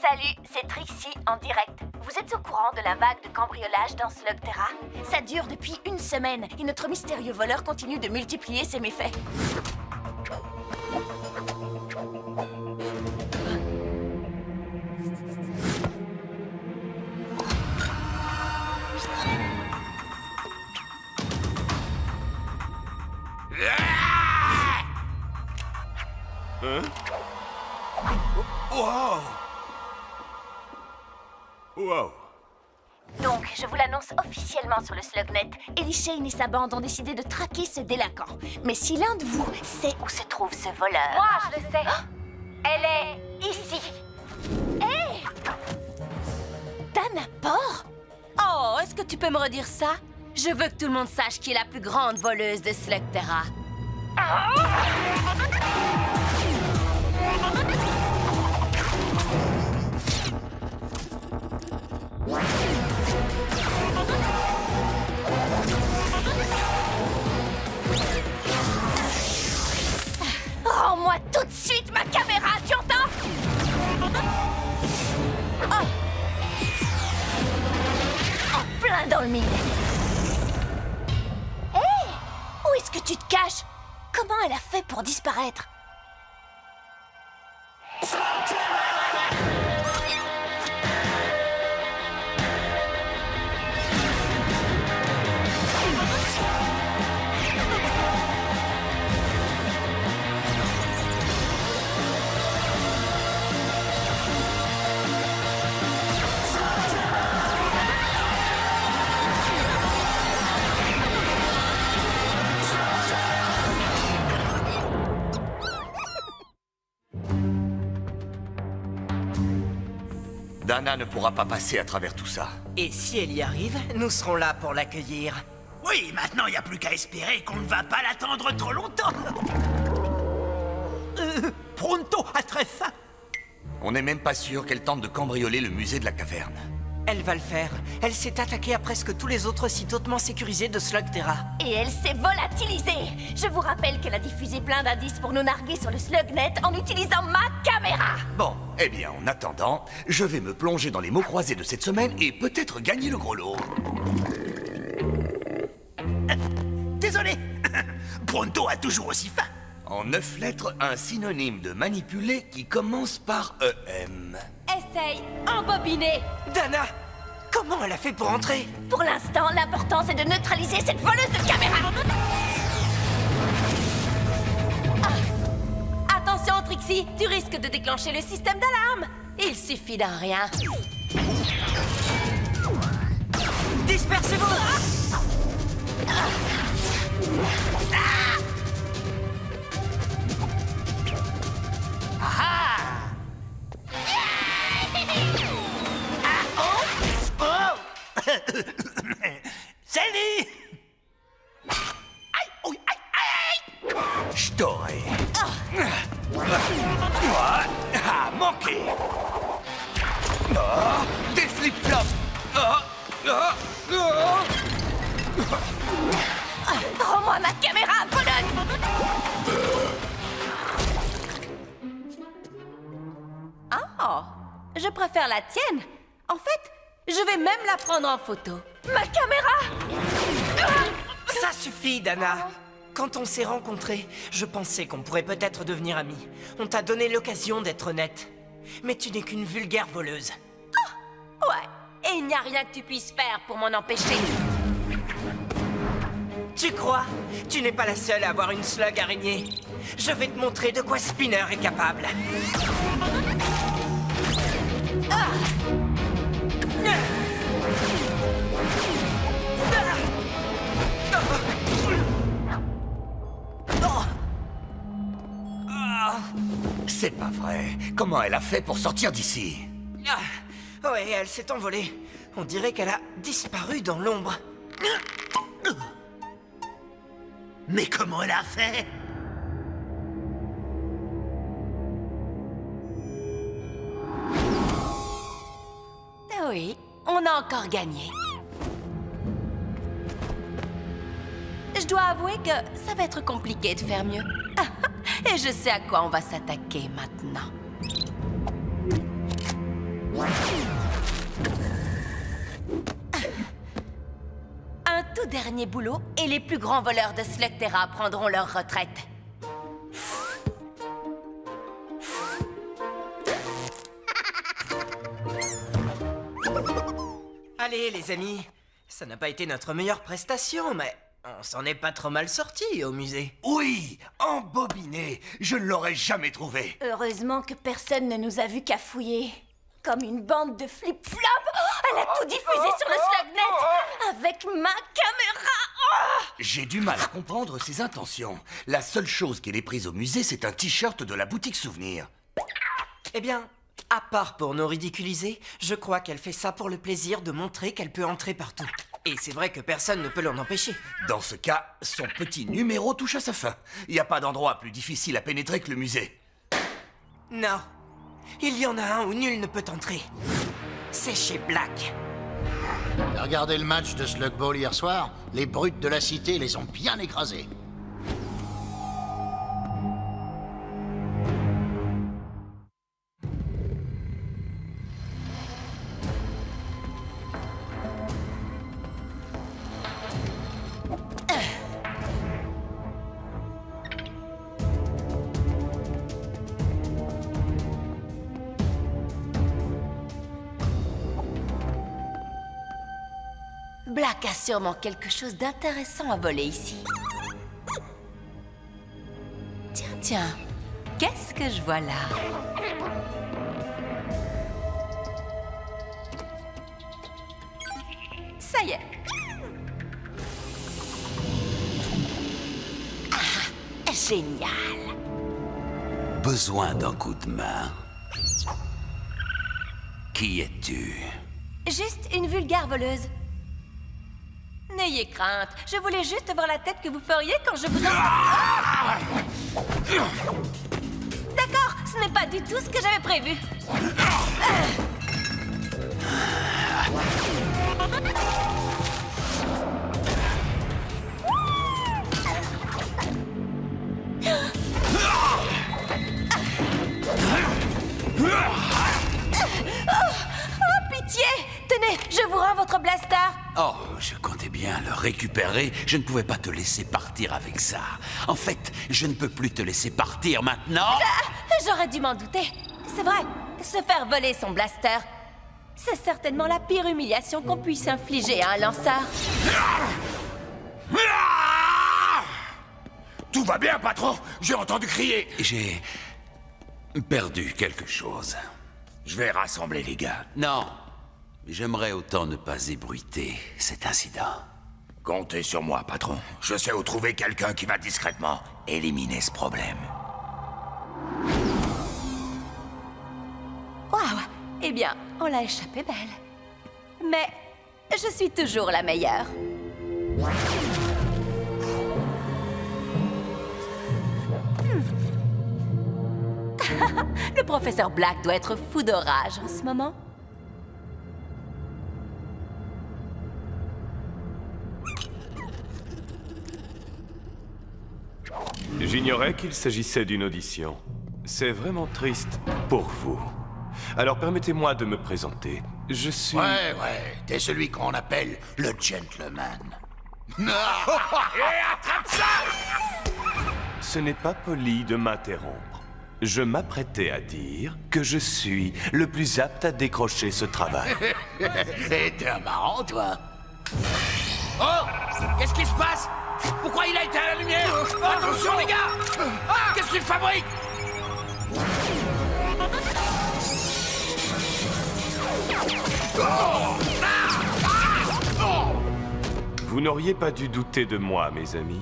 Salut, c'est Trixie en direct. Vous êtes au courant de la vague de cambriolage dans Slugterra? Ça dure depuis une semaine et notre mystérieux voleur continue de multiplier ses méfaits. Hein? Wow! Wow! Donc, je vous l'annonce officiellement sur le Slugnet. Ellie Shane et sa bande ont décidé de traquer ce délinquant. Mais si l'un de vous sait où se trouve ce voleur... Moi, je le sais. Elle est ici. Hé! Dana Port? Oh, est-ce que tu peux me redire ça? Je veux que tout le monde sache qui est la plus grande voleuse de Slugterra. Rends-moi tout de suite ma caméra, tu entends? Oh! En plein dans le mille. Hé! Où est-ce que tu te caches? Comment elle a fait pour disparaître? Dana ne pourra pas passer à travers tout ça. Et si elle y arrive, nous serons là pour l'accueillir. Oui, maintenant il n'y a plus qu'à espérer qu'on ne va pas l'attendre trop longtemps. Pronto a très faim. On n'est même pas sûr qu'elle tente de cambrioler le musée de la caverne. Elle va le faire. Elle s'est attaquée à presque tous les autres sites hautement sécurisés de Slugterra. Et elle s'est volatilisée. Je vous rappelle qu'elle a diffusé plein d'indices pour nous narguer sur le Slugnet en utilisant ma caméra. Bon, eh bien, en attendant, je vais me plonger dans les mots croisés de cette semaine et peut-être gagner le gros lot. Désolé. Pronto a toujours aussi faim. En 9 lettres, un synonyme de manipuler qui commence par EM. Essaye, embobiner. Dana! Comment elle a fait pour entrer? Pour l'instant, l'important c'est de neutraliser cette voleuse de caméra. Attention, Trixie, tu risques de déclencher le système d'alarme. Il suffit d'un rien. Dispersez-vous! Salut. Aïe, oui, aïe, aïe. Je t'aurai. Ah, manqué. Oh, des flip-flops. Rends-moi ma caméra, voleuse. Oh, je préfère la tienne. En fait, je vais même la prendre en photo. Ma caméra. Ça suffit, Dana! Quand on s'est rencontrés, je pensais qu'on pourrait peut-être devenir amis. On t'a donné l'occasion d'être honnête. Mais tu n'es qu'une vulgaire voleuse. Ouais, et il n'y a rien que tu puisses faire pour m'en empêcher. Tu crois? Tu n'es pas la seule à avoir une slug araignée. Je vais te montrer de quoi Spinner est capable. C'est pas vrai. Comment elle a fait pour sortir d'ici? Ouais, elle s'est envolée. On dirait qu'elle a disparu dans l'ombre. Mais comment elle a fait? Oui, on a encore gagné. Je dois avouer que ça va être compliqué de faire mieux. Et je sais à quoi on va s'attaquer maintenant. dernier boulot et les plus grands voleurs de Slugterra prendront leur retraite. Allez, les amis. Ça n'a pas été notre meilleure prestation, mais on s'en est pas trop mal sortis au musée. Oui, embobiné. Je ne l'aurais jamais trouvé. Heureusement que personne ne nous a vus cafouiller. Comme une bande de flip-flop. Oh, elle a tout diffusé sur le Slugnet avec ma caméra. Oh. J'ai du mal à comprendre ses intentions. La seule chose qu'elle ait prise au musée, c'est un t-shirt de la boutique Souvenir. Eh bien, à part pour nous ridiculiser, je crois qu'elle fait ça pour le plaisir de montrer qu'elle peut entrer partout. Et c'est vrai que personne ne peut l'en empêcher. Dans ce cas, son petit numéro touche à sa fin. Il n'y a pas d'endroit plus difficile à pénétrer que le musée. Non. Il y en a un où nul ne peut entrer. C'est chez Black. T'as regardé le match de Slug Ball hier soir? Les brutes de la cité les ont bien écrasés. Black a sûrement quelque chose d'intéressant à voler ici. Tiens, qu'est-ce que je vois là? Ça y est. Ah, génial. Besoin d'un coup de main. Qui es-tu? Juste une vulgaire voleuse. N'ayez crainte, je voulais juste voir la tête que vous feriez quand je vous en... D'accord, ce n'est pas du tout ce que j'avais prévu. Oh, pitié! Tenez, je vous rends votre blaster. Oh, je comptais bien le récupérer. Je ne pouvais pas te laisser partir avec ça. En fait, je ne peux plus te laisser partir maintenant. J'aurais dû m'en douter. C'est vrai, se faire voler son blaster, c'est certainement la pire humiliation qu'on puisse infliger à un lanceur. Tout va bien, patron? J'ai entendu crier. J'ai perdu quelque chose. Je vais rassembler les gars. Non, j'aimerais autant ne pas ébruiter cet incident. Comptez sur moi, patron. Je sais où trouver quelqu'un qui va discrètement éliminer ce problème. Waouh! Eh bien, on l'a échappé belle. Mais je suis toujours la meilleure. Le professeur Black doit être fou de rage en ce moment. J'ignorais qu'il s'agissait d'une audition. C'est vraiment triste pour vous. Alors permettez-moi de me présenter. Je suis... Ouais, t'es celui qu'on appelle le gentleman. Ce n'est pas poli de m'interrompre. Je m'apprêtais à dire que je suis le plus apte à décrocher ce travail. T'es un marrant, toi. Oh! Qu'est-ce qui se passe? Pourquoi il a éteint la lumière? Attention, les gars! Ah! Qu'est-ce qu'il fabrique? Vous n'auriez pas dû douter de moi, mes amis.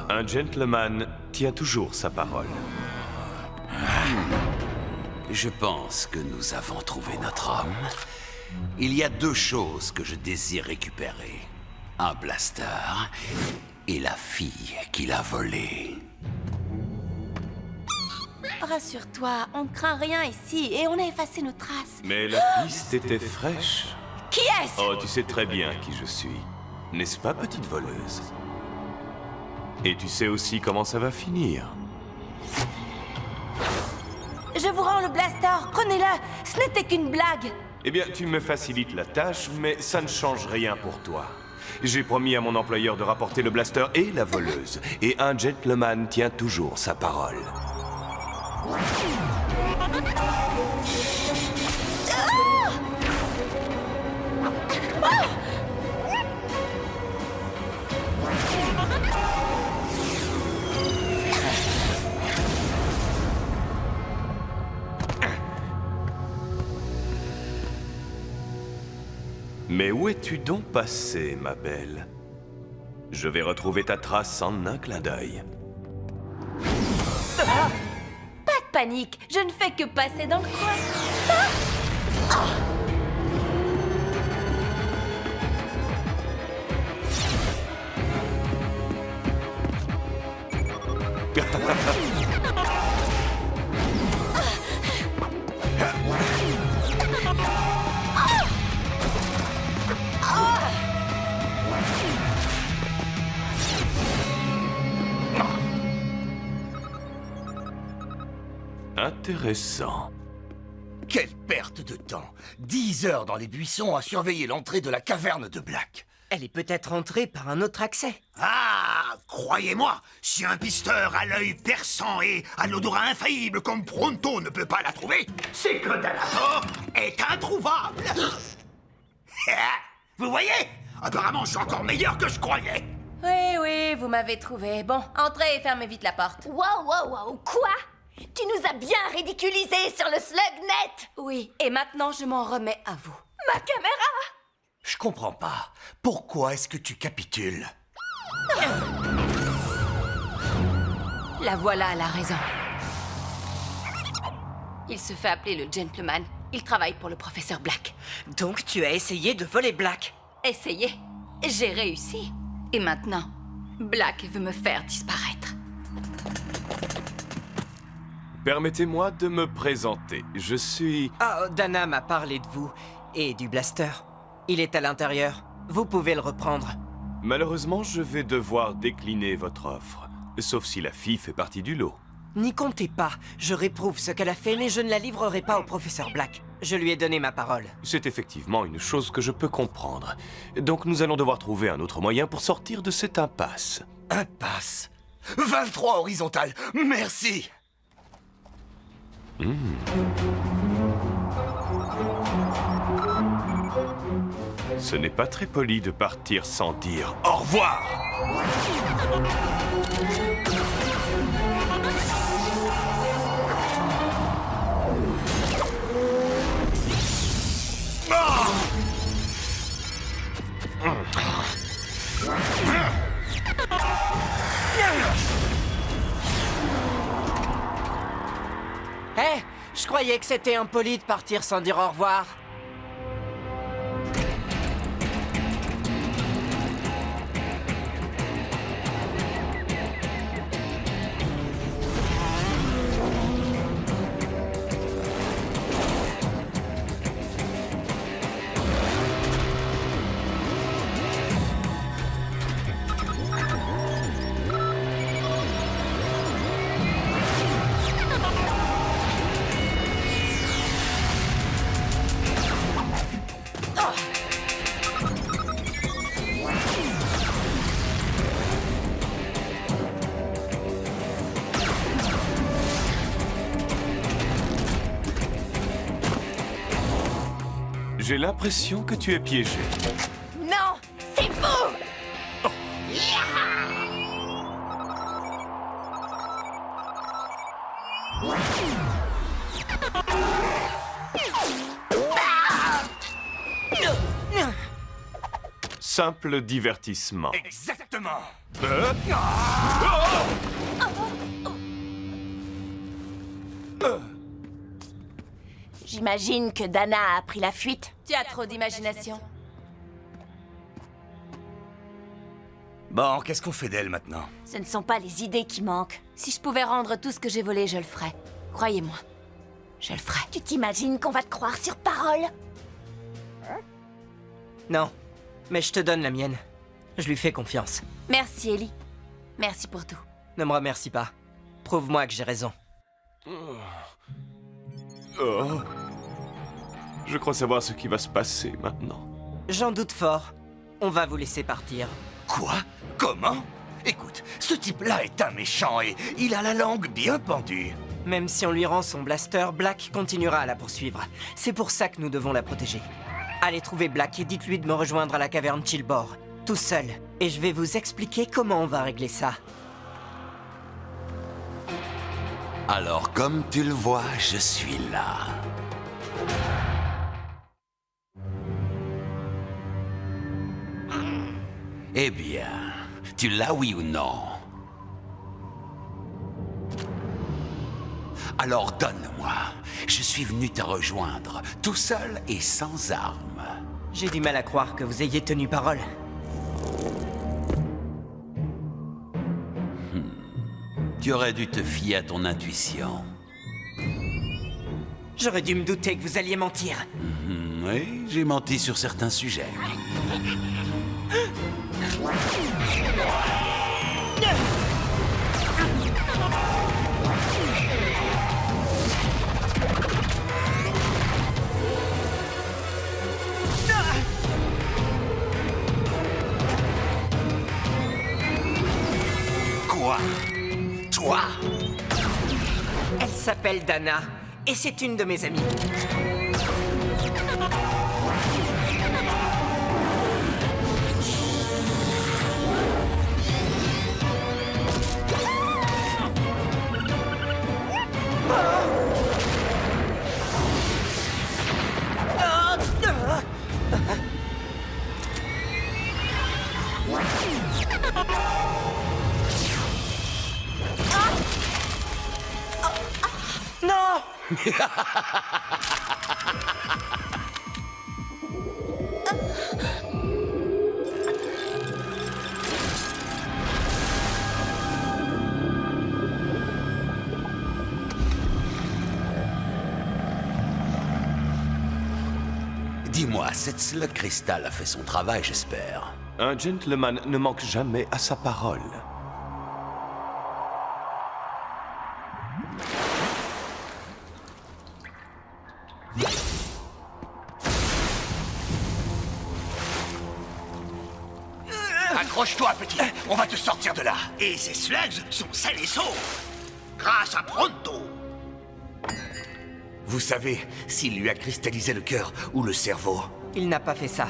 Un gentleman tient toujours sa parole. Je pense que nous avons trouvé notre homme. Il y a deux choses que je désire récupérer. Un blaster et la fille qui l'a volé. Rassure-toi, on ne craint rien ici et on a effacé nos traces. Mais la piste était fraîche. Qui est-ce? Oh, tu sais très bien qui je suis. N'est-ce pas, petite voleuse? Et tu sais aussi comment ça va finir. Je vous rends le blaster, prenez-le. Ce n'était qu'une blague. Eh bien, tu me facilites la tâche, mais ça ne change rien pour toi. J'ai promis à mon employeur de rapporter le blaster et la voleuse. Et un gentleman tient toujours sa parole. Mais où es-tu donc passée, ma belle? Je vais retrouver ta trace en un clin d'œil. Pas de panique, je ne fais que passer dans le coin. Intéressant. Quelle perte de temps! 10 heures dans les buissons à surveiller l'entrée de la caverne de Black. Elle est peut-être entrée par un autre accès. Ah, croyez-moi, si un pisteur à l'œil perçant et à l'odorat infaillible comme Pronto ne peut pas la trouver, c'est que Dalator est introuvable. Vous voyez? Apparemment, je suis encore meilleur que je croyais. Oui, oui, vous m'avez trouvé. Bon, entrez et fermez vite la porte. Wow, quoi? Tu nous as bien ridiculisés sur le SlugNet! Oui, et maintenant je m'en remets à vous. Ma caméra! Je comprends pas. Pourquoi est-ce que tu capitules? La voilà à la raison. Il se fait appeler le gentleman. Il travaille pour le professeur Black. Donc tu as essayé de voler Black. Essayez. J'ai réussi. Et maintenant, Black veut me faire disparaître. Permettez-moi de me présenter. Je suis... Ah, Dana m'a parlé de vous et du blaster. Il est à l'intérieur. Vous pouvez le reprendre. Malheureusement, je vais devoir décliner votre offre. Sauf si la fille fait partie du lot. N'y comptez pas. Je réprouve ce qu'elle a fait, mais je ne la livrerai pas au professeur Black. Je lui ai donné ma parole. C'est effectivement une chose que je peux comprendre. Donc nous allons devoir trouver un autre moyen pour sortir de cette impasse. Impasse. 23 horizontales. Merci. Ce n'est pas très poli de partir sans dire au revoir. Hé, je croyais que c'était impoli de partir sans dire au revoir. J'ai l'impression que tu es piégé. Non, c'est vous! Simple divertissement. Exactement. J'imagine que Dana a pris la fuite. Tu as trop d'imagination. Bon, qu'est-ce qu'on fait d'elle maintenant? Ce ne sont pas les idées qui manquent. Si je pouvais rendre tout ce que j'ai volé, je le ferais. Croyez-moi, je le ferais. Tu t'imagines qu'on va te croire sur parole? Non, mais je te donne la mienne. Je lui fais confiance. Merci, Ellie. Merci pour tout. Ne me remercie pas. Prouve-moi que j'ai raison. Oh. Je crois savoir ce qui va se passer maintenant. J'en doute fort. On va vous laisser partir. Quoi? Comment? Écoute, ce type-là est un méchant et il a la langue bien pendue. Même si on lui rend son blaster, Black continuera à la poursuivre. C'est pour ça que nous devons la protéger. Allez trouver Black et dites-lui de me rejoindre à la caverne Chillbore, tout seul. Et je vais vous expliquer comment on va régler ça. Alors, comme tu le vois, je suis là. Eh bien, tu l'as, oui ou non? Alors donne-moi. Je suis venu te rejoindre, tout seul et sans armes. J'ai du mal à croire que vous ayez tenu parole. Tu aurais dû te fier à ton intuition. J'aurais dû me douter que vous alliez mentir. Oui, j'ai menti sur certains sujets. Quoi? Toi? Elle s'appelle Dana, et c'est une de mes amies. Non! Dis-moi, cette slug cristal a fait son travail, j'espère. Un gentleman ne manque jamais à sa parole. Accroche-toi, petit. On va te sortir de là. Et ces slugs sont sains et saufs. Grâce à Pronto. Vous savez s'il lui a cristallisé le cœur ou le cerveau? Il n'a pas fait ça.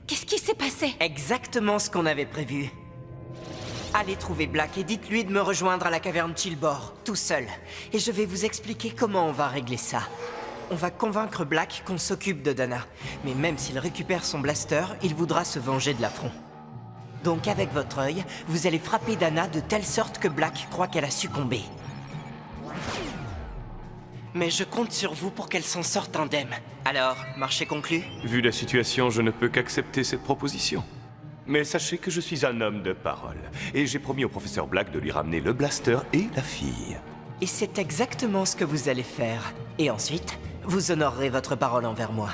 Qu'est-ce qui s'est passé? Exactement ce qu'on avait prévu. Allez trouver Black et dites-lui de me rejoindre à la caverne Chillbore, tout seul. Et je vais vous expliquer comment on va régler ça. On va convaincre Black qu'on s'occupe de Dana. Mais même s'il récupère son blaster, il voudra se venger de l'affront. Donc avec votre œil, vous allez frapper Dana de telle sorte que Black croit qu'elle a succombé. Mais je compte sur vous pour qu'elle s'en sorte indemne. Alors, marché conclu? Vu la situation, je ne peux qu'accepter cette proposition. Mais sachez que je suis un homme de parole, et j'ai promis au professeur Black de lui ramener le blaster et la fille. Et c'est exactement ce que vous allez faire. Et ensuite, vous honorerez votre parole envers moi.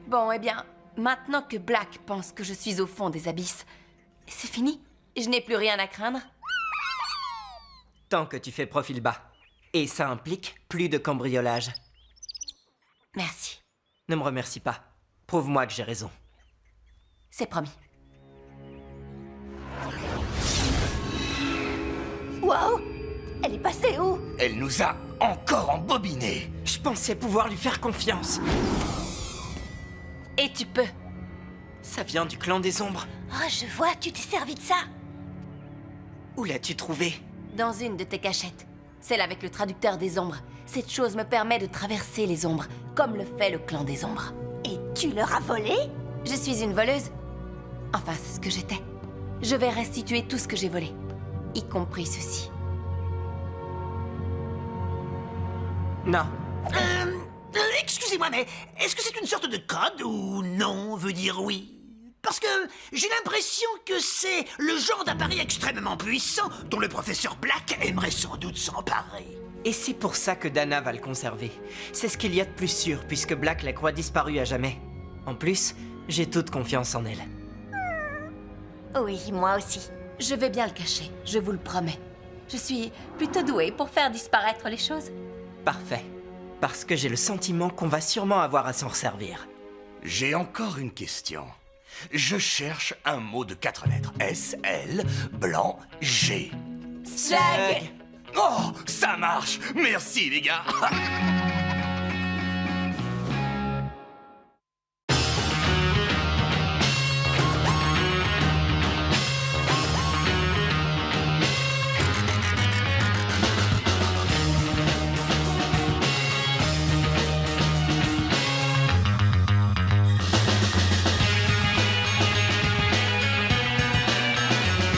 Bon, eh bien, maintenant que Black pense que je suis au fond des abysses, c'est fini? Je n'ai plus rien à craindre? Tant que tu fais profil bas. Et ça implique plus de cambriolage. Merci. Ne me remercie pas. Prouve-moi que j'ai raison. C'est promis. Wow! Elle est passée où? Elle nous a encore embobinés. Je pensais pouvoir lui faire confiance. Et tu peux. Ça vient du clan des ombres. Oh, je vois, tu t'es servi de ça. Où l'as-tu trouvé? Dans une de tes cachettes. Celle avec le traducteur des ombres. Cette chose me permet de traverser les ombres, comme le fait le clan des ombres. Et tu leur as volé? Je suis une voleuse. Enfin, c'est ce que j'étais. Je vais restituer tout ce que j'ai volé. Y compris ceci. Non. Excusez-moi, mais est-ce que c'est une sorte de code ou non veut dire oui? Parce que j'ai l'impression que c'est le genre d'appareil extrêmement puissant dont le professeur Black aimerait sans doute s'emparer. Et c'est pour ça que Dana va le conserver. C'est ce qu'il y a de plus sûr, puisque Black la croit disparue à jamais. En plus, j'ai toute confiance en elle. Oui, moi aussi. Je vais bien le cacher, je vous le promets. Je suis plutôt douée pour faire disparaître les choses. Parfait. Parce que j'ai le sentiment qu'on va sûrement avoir à s'en resservir. J'ai encore une question. Je cherche un mot de 4 lettres. S-L, blanc, G. Slug! Oh, ça marche! Merci, les gars!